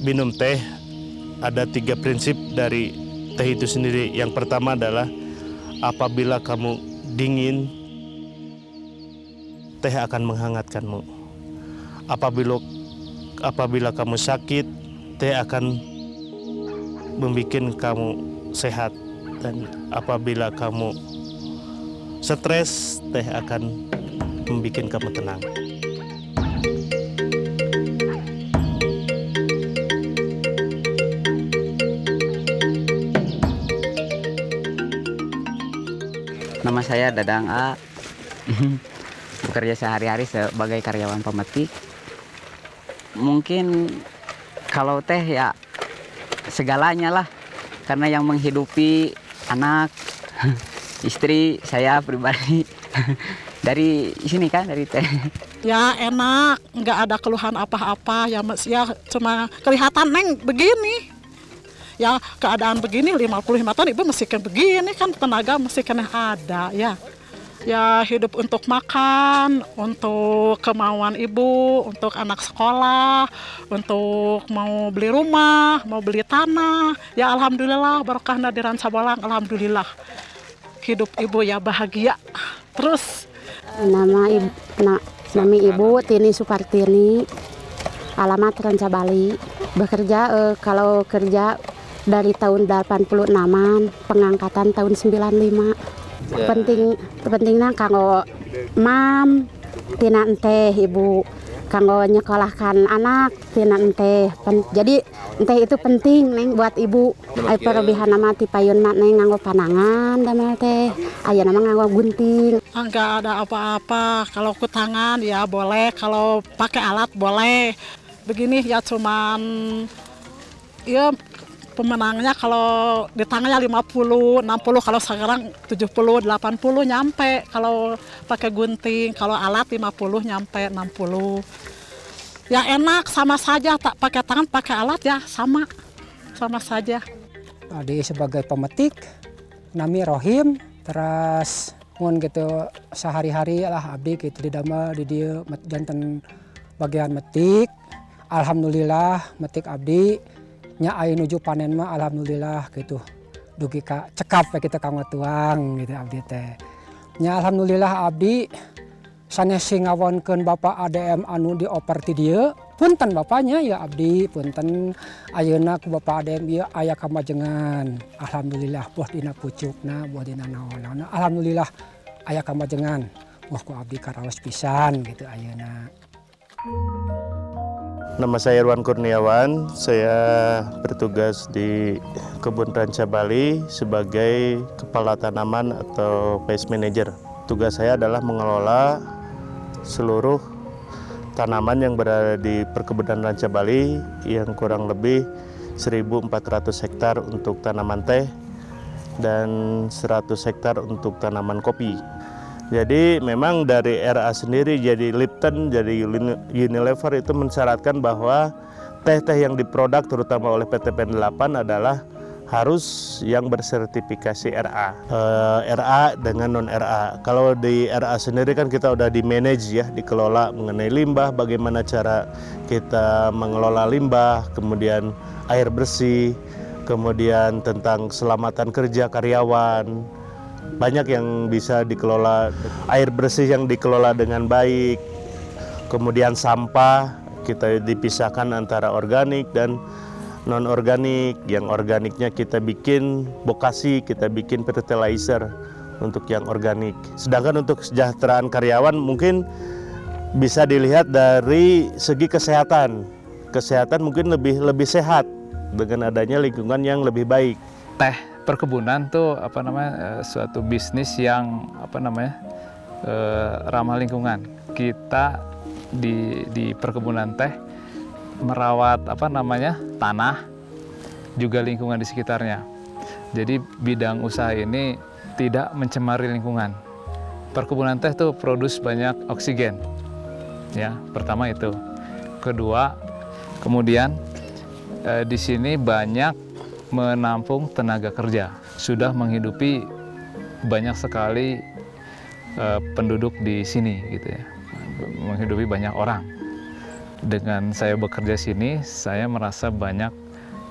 minum teh ada 3 prinsip dari teh itu sendiri. Yang pertama adalah apabila kamu dingin, teh akan menghangatkanmu. Apabila kamu sakit, teh akan membuat kamu sehat. Dan apabila kamu stres, teh akan membuat kamu tenang. Nama saya Dadang A. Bekerja sehari-hari sebagai karyawan pemetik. Mungkin kalau teh ya segalanya lah. Karena yang menghidupi anak, istri, saya pribadi. Dari sini kan, dari teh. Ya enak, nggak ada keluhan apa-apa. Ya cuma kelihatan neng begini. Ya keadaan begini 55 tahun ibu mesti kan begini kan, tenaga mesti kan ada ya. Ya hidup untuk makan, untuk kemauan ibu, untuk anak sekolah, untuk mau beli rumah, mau beli tanah. Ya alhamdulillah berkah nadiran sabalang, alhamdulillah. Hidup ibu ya bahagia. Terus Nama ibu Tini Supartini, alamat Rancabali. Bekerja kalau kerja dari tahun 86-an, pengangkatan tahun 95. Pentingnya kanggo mam tina ente ibu, kanggo nyekolahkan anak tina ente. Jadi ente itu penting neng buat ibu. Ai perobihan nama ti payun mak neng nganggo panangan damel teh. Aya nama nganggo gunting. Enggak ada apa-apa. Kalau ku tangan ya boleh, kalau pakai alat boleh. Begini ya cuman ya pemenangnya kalau di tangannya 50, 60, kalau sekarang 70, 80 nyampe. Kalau pakai gunting, kalau alat 50 nyampe 60. Ya enak, sama saja, tak pakai tangan, pakai alat ya sama saja. Adi sebagai pemetik, nami Rohim, terus mun gitu sehari-hari lah abdi gitu di dama di dia jantan bagian metik. Alhamdulillah metik abdi nya aya nuju panen mah alhamdulillah gitu. Dugi ka cekap we kita kanggo tuang gitu abdi teh. Nya alhamdulillah abdi sanes ngawonkeun Bapak ADM anu dioper ti dieu. Punten bapaknya ya abdi, punten ayeuna ku Bapak ADM ieu aya kamajengan. Alhamdulillah boh dina pucukna, boh dina naon-naon. Alhamdulillah aya kamajengan. Boh ku abdi karaos pisan gitu ayeuna. Nama saya Irwan Kurniawan, saya bertugas di Kebun Rancabali sebagai Kepala Tanaman atau Pest Manager. Tugas saya adalah mengelola seluruh tanaman yang berada di perkebunan Rancabali yang kurang lebih 1.400 hektar untuk tanaman teh dan 100 hektar untuk tanaman kopi. Jadi memang dari RA sendiri, jadi Lipton, jadi Unilever itu mensyaratkan bahwa teh-teh yang diproduk terutama oleh PT PEN 8 adalah harus yang bersertifikasi RA. RA dengan non-RA. Kalau di RA sendiri kan kita udah di-manage ya, dikelola mengenai limbah, bagaimana cara kita mengelola limbah, kemudian air bersih, kemudian tentang keselamatan kerja karyawan. Banyak yang bisa dikelola, air bersih yang dikelola dengan baik, kemudian sampah kita dipisahkan antara organik dan non-organik. Yang organiknya kita bikin bokasi, kita bikin fertilizer untuk yang organik. Sedangkan untuk kesejahteraan karyawan mungkin bisa dilihat dari segi kesehatan. Kesehatan mungkin lebih sehat dengan adanya lingkungan yang lebih baik. Teh perkebunan tuh suatu bisnis yang ramah lingkungan. Kita di perkebunan teh merawat tanah juga lingkungan di sekitarnya. Jadi bidang usaha ini tidak mencemari lingkungan. Perkebunan teh tuh produce banyak oksigen. Ya, pertama itu. Kedua, kemudian di sini banyak menampung tenaga kerja, sudah menghidupi banyak sekali penduduk di sini gitu ya, menghidupi banyak orang. dengan saya bekerja sini, saya merasa banyak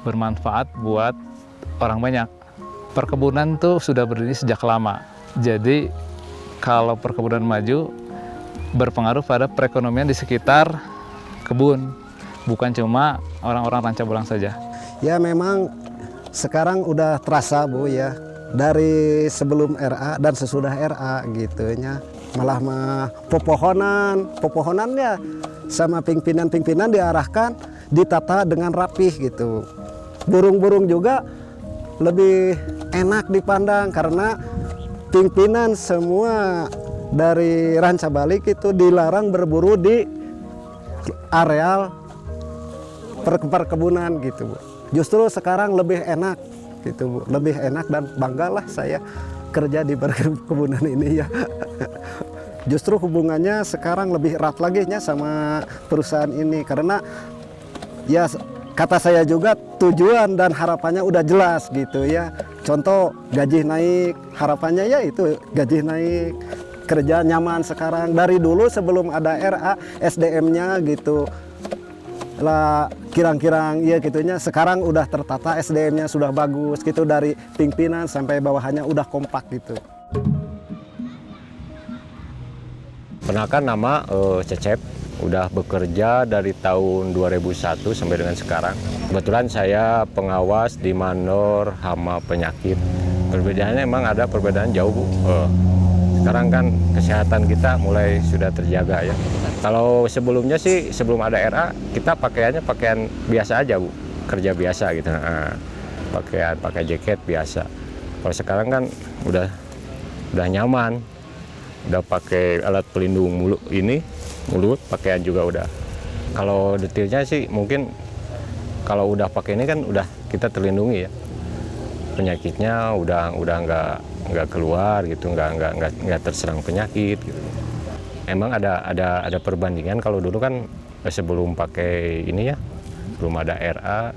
bermanfaat buat orang banyak. Perkebunan tuh sudah berdiri sejak lama. Jadi kalau perkebunan maju berpengaruh pada perekonomian di sekitar kebun, bukan cuma orang-orang Rancabolang saja. Ya memang sekarang udah terasa Bu ya, dari sebelum RA dan sesudah RA gitunya. Malah pepohonannya sama pimpinan-pimpinan diarahkan, ditata dengan rapih gitu. Burung-burung juga lebih enak dipandang karena pimpinan semua dari Rancabalik itu dilarang berburu di areal perkebunan gitu Bu. Justru sekarang lebih enak gitu Bu, lebih enak dan banggalah saya kerja di perkebunan ini ya. Justru hubungannya sekarang lebih erat lagi ya sama perusahaan ini karena ya kata saya juga tujuan dan harapannya udah jelas gitu ya. Contoh gaji naik, harapannya ya itu gaji naik, kerja nyaman sekarang. Dari dulu sebelum ada RA, SDM-nya gitu lah kirang-kirang ya gitunya. Sekarang udah tertata, SDM-nya sudah bagus gitu, dari pimpinan sampai bawahannya udah kompak gitu. Perkenalkan, nama Cecep, udah bekerja dari tahun 2001 sampai dengan sekarang. Kebetulan saya pengawas di mandor hama penyakit. Perbedaannya memang ada perbedaan jauh Bu. Sekarang kan kesehatan kita mulai sudah terjaga ya. Kalau sebelumnya sih, sebelum ada RA, kita pakaiannya pakaian biasa aja Bu, kerja biasa gitu. Nah, pakai jaket biasa. Kalau sekarang kan udah nyaman. Udah pakai alat pelindung mulut, pakaian juga udah. Kalau detailnya sih mungkin kalau udah pakai ini kan udah kita terlindungi ya. Penyakitnya udah nggak keluar gitu, nggak terserang penyakit gitu. Emang ada perbandingan. Kalau dulu kan sebelum pakai ini ya, belum ada RA,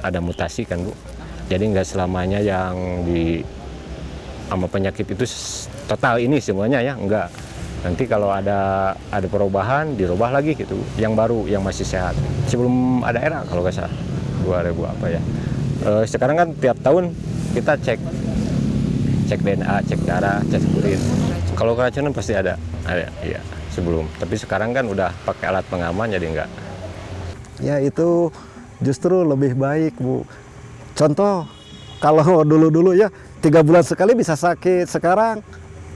ada mutasi kan Bu. Jadi nggak selamanya yang sama penyakit itu total ini semuanya ya, enggak. Nanti kalau ada perubahan, dirubah lagi gitu, yang baru, yang masih sehat. Sebelum ada RA kalau nggak salah, 2000 apa ya. Sekarang kan tiap tahun kita cek DNA, cek darah, cek urin. Kalau keracunan pasti ada iya sebelum. Tapi sekarang kan udah pakai alat pengaman jadi enggak. Ya itu justru lebih baik Bu. Contoh kalau dulu-dulu ya 3 bulan sekali bisa sakit, sekarang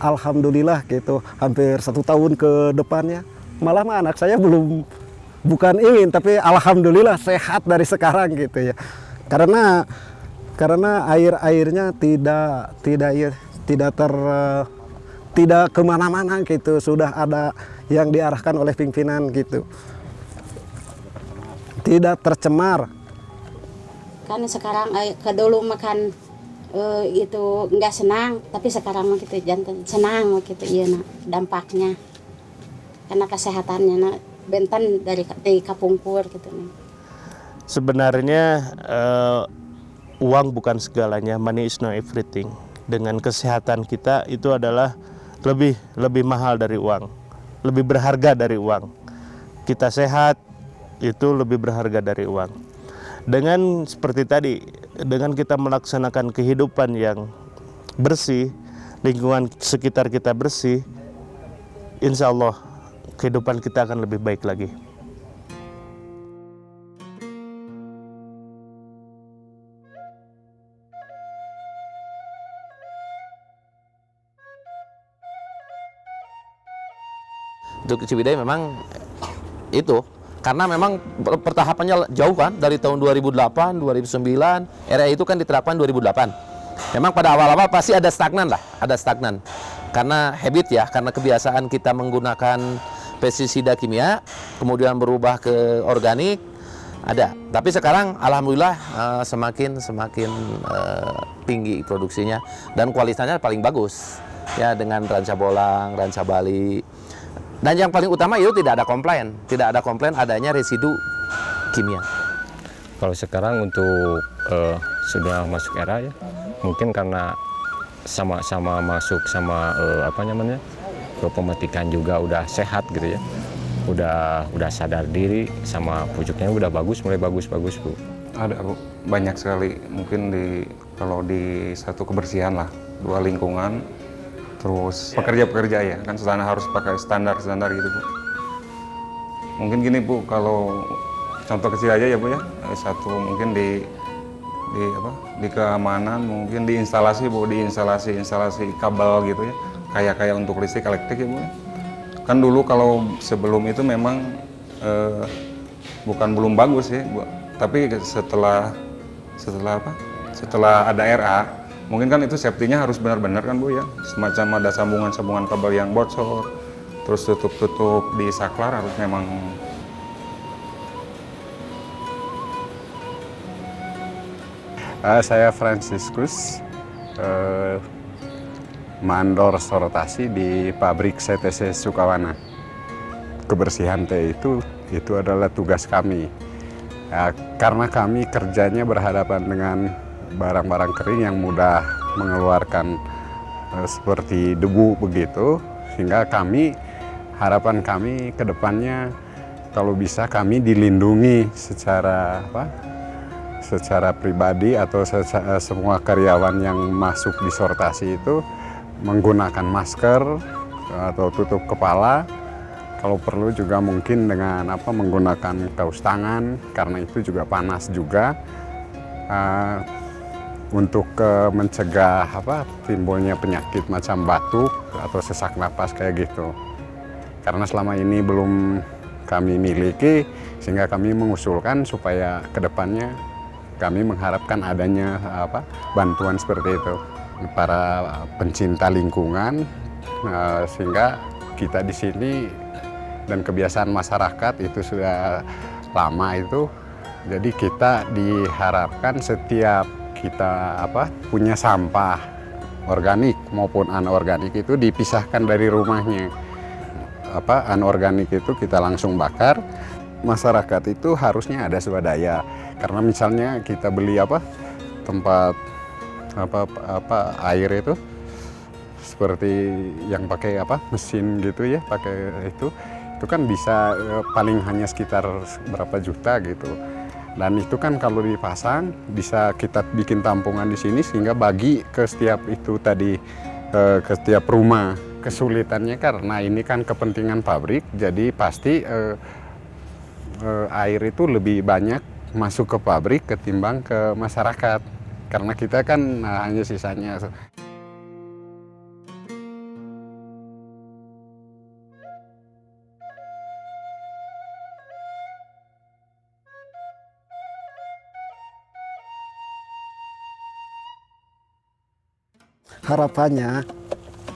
alhamdulillah gitu hampir 1 tahun ke depannya. Malah anak saya bukan ingin tapi alhamdulillah sehat dari sekarang gitu ya. Karena airnya tidak kemana-mana gitu, sudah ada yang diarahkan oleh pimpinan gitu, tidak tercemar. Kan sekarang ke dulu makan itu nggak senang, tapi sekarang mah gitu jantan senang gitu iya nak dampaknya karena kesehatannya nak benten dari kapungkur gitu nih. Sebenarnya uang bukan segalanya, money is not everything. Dengan kesehatan kita itu adalah lebih mahal dari uang, lebih berharga dari uang. Kita sehat itu lebih berharga dari uang. Dengan seperti tadi, dengan kita melaksanakan kehidupan yang bersih, lingkungan sekitar kita bersih, insya Allah kehidupan kita akan lebih baik lagi. Untuk Ciwidey memang itu, karena memang pertahapannya jauh kan, dari tahun 2008, 2009, era itu kan diterapkan 2008. Memang pada awal-awal pasti ada stagnan lah, karena habit ya, karena kebiasaan kita menggunakan pestisida kimia, kemudian berubah ke organik, ada. Tapi sekarang alhamdulillah semakin tinggi produksinya dan kualitasnya paling bagus ya, dengan Rancabolang, Rancabali. Dan yang paling utama itu tidak ada komplain adanya residu kimia. Kalau sekarang untuk sudah masuk era ya, mungkin karena sama-sama masuk sama ke pemetikan juga udah sehat gitu ya. udah sadar diri sama pucuknya udah bagus, mulai bagus Bu. Ada Bu, banyak sekali. Mungkin kalau di satu kebersihan lah, 2 lingkungan, terus pekerja-pekerja ya kan harus pakai standar gitu Bu. Mungkin gini Bu, kalau contoh kecil aja ya Bu ya, satu mungkin di keamanan, mungkin di instalasi Bu, di instalasi kabel gitu ya, kayak untuk listrik elektrik ya Bu ya. Kan dulu kalau sebelum itu memang bukan belum bagus ya Bu, tapi setelah ada RA, mungkin kan itu safety-nya harus benar-benar kan Bu ya, semacam ada sambungan kabel yang bocor, terus tutup di saklar harus memang. Saya Franciscus, mandor sortasi di pabrik CTC Sukawana. Kebersihan teh itu adalah tugas kami. Ya, karena kami kerjanya berhadapan dengan barang-barang kering yang mudah mengeluarkan seperti debu begitu, sehingga harapan kami ke depannya kalau bisa kami dilindungi secara pribadi atau semua karyawan yang masuk di sortasi itu menggunakan masker atau tutup kepala. Kalau perlu juga mungkin dengan menggunakan kaos tangan, karena itu juga panas juga untuk mencegah timbulnya penyakit macam batuk atau sesak napas kayak gitu. Karena selama ini belum kami miliki, sehingga kami mengusulkan supaya kedepannya kami mengharapkan adanya bantuan seperti itu para pencinta lingkungan, sehingga kita di sini dan kebiasaan masyarakat itu sudah lama itu. Jadi kita diharapkan setiap kita punya sampah organik maupun anorganik itu dipisahkan dari rumahnya. Anorganik itu kita langsung bakar. Masyarakat itu harusnya ada swadaya, karena misalnya kita beli tempat air itu seperti yang pakai mesin gitu ya, pakai itu kan bisa paling hanya sekitar berapa juta gitu. Dan itu kan kalau dipasang bisa kita bikin tampungan di sini sehingga bagi ke setiap itu tadi ke setiap rumah. Kesulitannya karena ini kan kepentingan pabrik, jadi pasti air itu lebih banyak masuk ke pabrik ketimbang ke masyarakat, karena kita kan hanya sisanya. Harapannya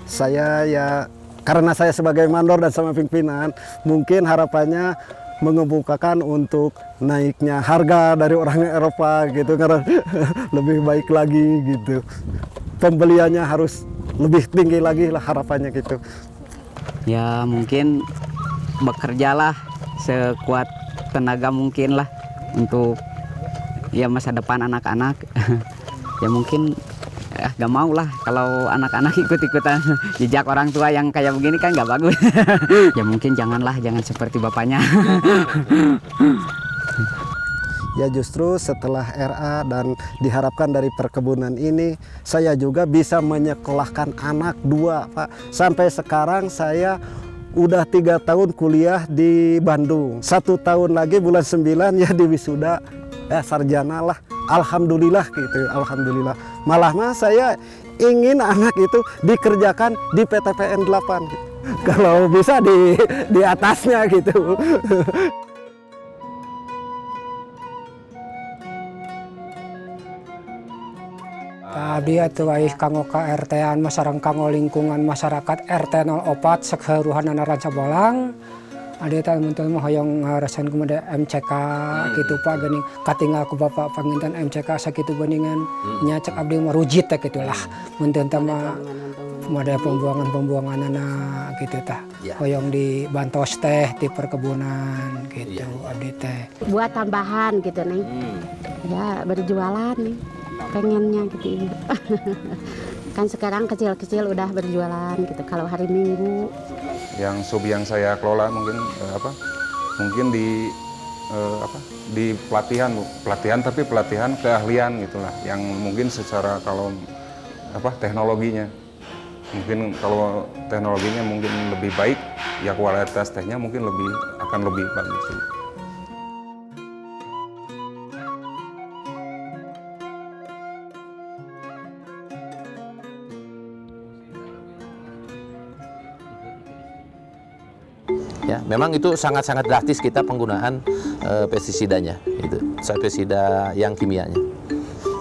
saya karena saya sebagai mandor dan sama pimpinan, mungkin harapannya mengemukakan untuk naiknya harga dari orang Eropa gitu, karena lebih baik lagi gitu. Pembeliannya harus lebih tinggi lagi lah harapannya gitu. Ya mungkin bekerjalah sekuat tenaga mungkin lah untuk masa depan anak-anak. Ya mungkin gak mau lah kalau anak-anak ikut-ikutan jejak orang tua yang kayak begini kan gak bagus. Ya mungkin jangan seperti bapaknya. Ya justru setelah RA dan diharapkan dari perkebunan ini, saya juga bisa menyekolahkan anak 2 Pak. Sampai sekarang saya udah 3 tahun kuliah di Bandung. 1 tahun lagi bulan 9 ya di wisuda sarjana lah. Alhamdulillah gitu, alhamdulillah. Malah saya ingin anak itu dikerjakan di PTPN 8 gitu. Kalau bisa di atasnya gitu. Tadi atuh kanggo KRT-an masareng kanggo lingkungan masyarakat RT 04 sakeruhanana Ranca Bolang. Adi teh mun hoyong ngarasan kemudian MCK gitu Pak geuning katinggal ku Bapak panginten MCK sakitu geuningan nya cek abdi mah rujit teh gitulah. Mun teu mah made pembuangan-pembuanganana gitu tah. Hoyong di bantos teh di perkebunan gitu abdi teh. Buat tambahan gitu Neng. Ya berjualan nih. Pengennya gitu. Kan sekarang kecil-kecil udah berjualan gitu kalau hari Minggu. yang sub yang saya kelola mungkin mungkin di pelatihan tapi pelatihan keahlian gitulah, yang mungkin secara kalau teknologinya mungkin kalau teknologinya mungkin lebih baik, ya kualitas tehnya mungkin akan lebih bagus. Ya, memang itu sangat-sangat drastis kita penggunaan pestisidanya, itu pestisida yang kimianya.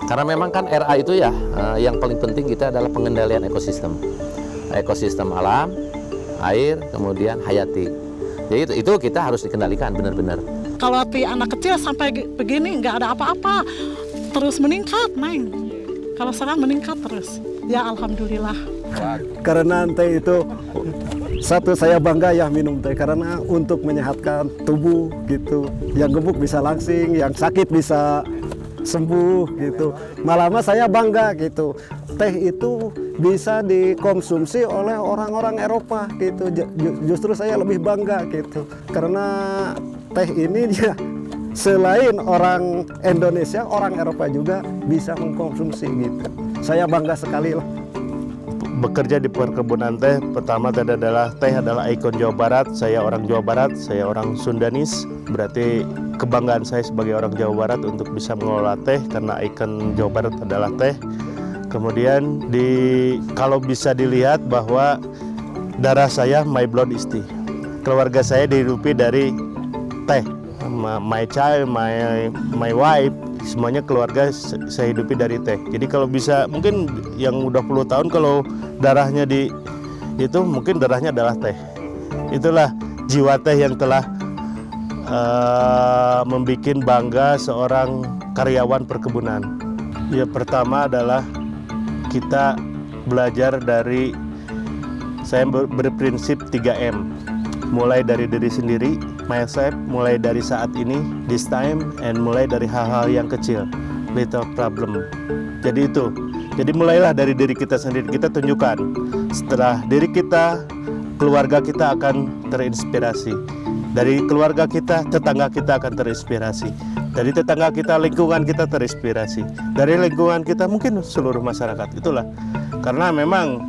Karena memang kan RA itu ya, yang paling penting kita adalah pengendalian ekosistem alam, air, kemudian hayati. Jadi itu kita harus dikendalikan benar-benar. Kalau anak kecil sampai begini nggak ada apa-apa, terus meningkat, Neng. Kalau sekarang meningkat terus, ya alhamdulillah. Karena teh itu satu, saya bangga ya minum teh karena untuk menyehatkan tubuh gitu. Yang gemuk bisa langsing, yang sakit bisa sembuh gitu. Malah saya bangga gitu. Teh itu bisa dikonsumsi oleh orang-orang Eropa gitu. Justru saya lebih bangga gitu. Karena teh ini dia selain orang Indonesia, orang Eropa juga bisa mengkonsumsi gitu. Saya bangga sekali lah. Bekerja di perkebunan teh, pertama teh adalah ikon Jawa Barat. Saya orang Jawa Barat, saya orang Sundanis. Berarti kebanggaan saya sebagai orang Jawa Barat untuk bisa mengelola teh karena ikon Jawa Barat adalah teh. Kemudian kalau bisa dilihat bahwa darah saya my blood is tea. Keluarga saya dihidupi dari teh. My child, my wife, semuanya keluarga saya hidupi dari teh. Jadi kalau bisa mungkin yang udah puluh tahun kalau darahnya itu mungkin darahnya adalah teh. Itulah jiwa teh yang telah membuat bangga seorang karyawan perkebunan. Ya, pertama adalah kita belajar dari, saya berprinsip 3M. Mulai dari diri sendiri, myself, mulai dari saat ini, this time, and mulai dari hal-hal yang kecil, little problem. Jadi itu, jadi mulailah dari diri kita sendiri, kita tunjukkan. Setelah diri kita, keluarga kita akan terinspirasi. Dari keluarga kita, tetangga kita akan terinspirasi. Dari tetangga kita, lingkungan kita terinspirasi. Dari lingkungan kita, mungkin seluruh masyarakat. Itulah, karena memang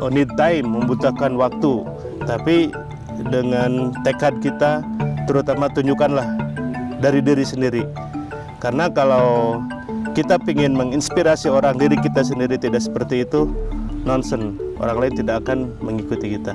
need time, membutuhkan waktu. Tapi dengan tekad kita, terutama tunjukkanlah dari diri sendiri. Karena kalau kita ingin menginspirasi orang, diri kita sendiri tidak seperti itu, nonsen. Orang lain tidak akan mengikuti kita.